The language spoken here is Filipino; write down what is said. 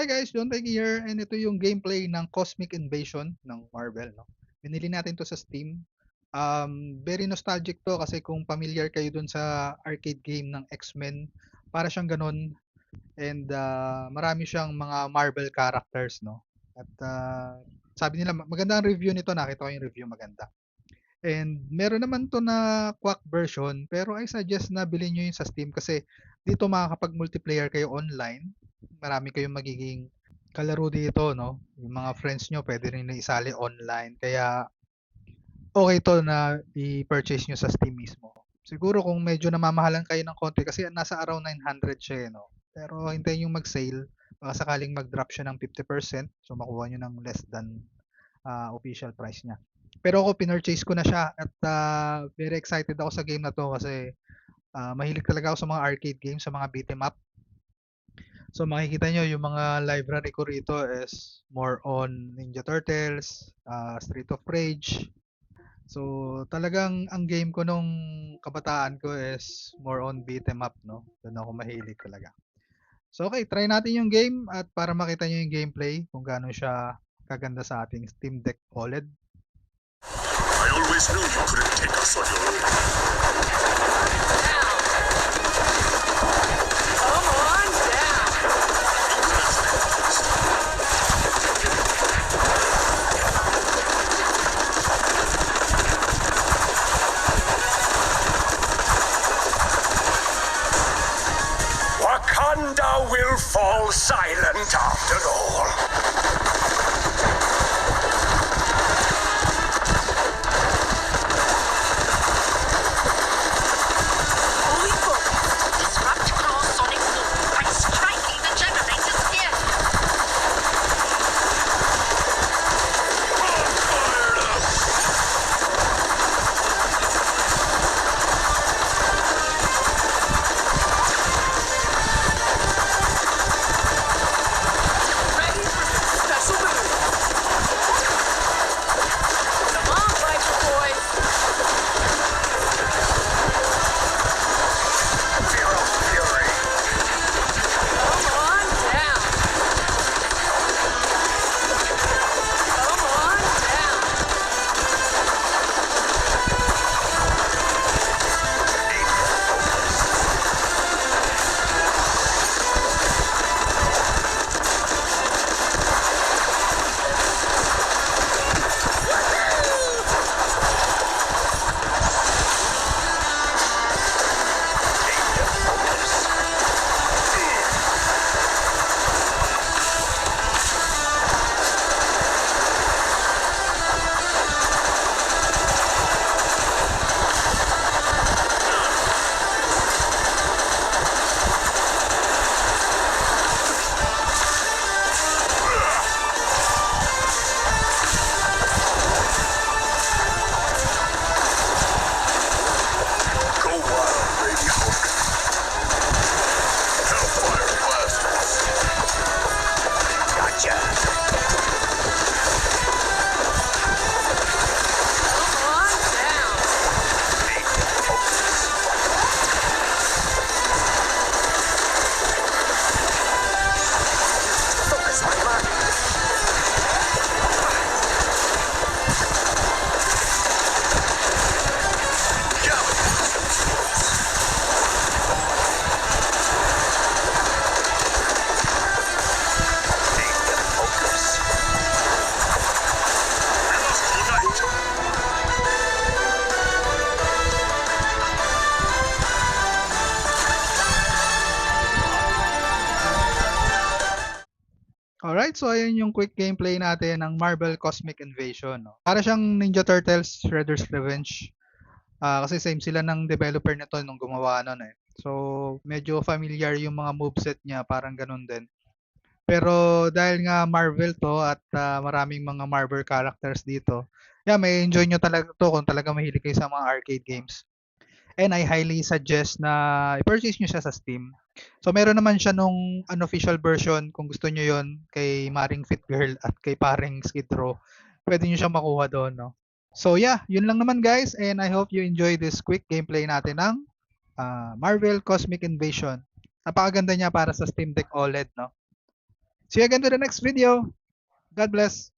Hi guys, John Tag here, and ito yung gameplay ng Cosmic Invasion ng Marvel, no? Binili natin to sa Steam. Very nostalgic to kasi kung familiar kayo dun sa arcade game ng X-Men, para siyang ganun. And marami siyang mga Marvel characters, no? At sabi nila, maganda ang review nito. Nakita ko yung review, maganda. And meron naman to na quack version, pero I suggest na bilhin nyo yun sa Steam kasi dito makakapag-multiplayer kayo online. Marami kayong magiging kalaro dito, no? Yung mga friends nyo pwede rin na isali online. Kaya okay to na i-purchase nyo sa Steam mismo. Siguro kung medyo namamahalan kayo ng konti kasi nasa around 900 siya, no? Pero hintayin yung mag-sale. Baka sakaling mag-drop siya ng 50%, so makuha nyo ng less than official price niya. Pero ako pinurchase ko na siya at very excited ako sa game na to kasi mahilig talaga ako sa mga arcade games, sa mga beat 'em up. So makikita nyo yung mga library ko rito is more on Ninja Turtles, Street of Rage. So talagang ang game ko nung kabataan ko is more on beat 'em up, no? Doon ako mahilig talaga. So okay, try natin yung game at para makita nyo yung gameplay kung gaano siya kaganda sa ating Steam Deck OLED. I always knew you couldn't take us on your own. Wakanda will fall silent after all. Holy book! Disrupt claw sonic boom by striking the generator's skin. Ready for some special move. Come on, Viper boys. Zero fury. Come on down. Come on down. Go wild, baby Hulk. Hellfire blasters. Gotcha. Come on down. Focus my mind. Focus. We must unite. Alright, so ayun yung quick gameplay natin ng Marvel Cosmic Invasion, no? Para siyang Ninja Turtles Shredder's Revenge. Kasi same sila ng developer nito nung gumawa nun eh. So, medyo familiar yung mga moveset niya, parang ganun din. Pero dahil nga Marvel to at maraming mga Marvel characters dito, yeah, may enjoy nyo talaga to kung talaga mahilig kayo sa mga arcade games. And I highly suggest na i-purchase nyo siya sa Steam. So meron naman siya nung unofficial version kung gusto nyo yon kay Maring Fit Girl at kay Paring Skid Row. Pwede nyo siya makuha doon, no? So yeah, yun lang naman guys and I hope you enjoy this quick gameplay natin ng Marvel Cosmic Invasion. Napakaganda niya para sa Steam Deck OLED, no? See you again to the next video. God bless.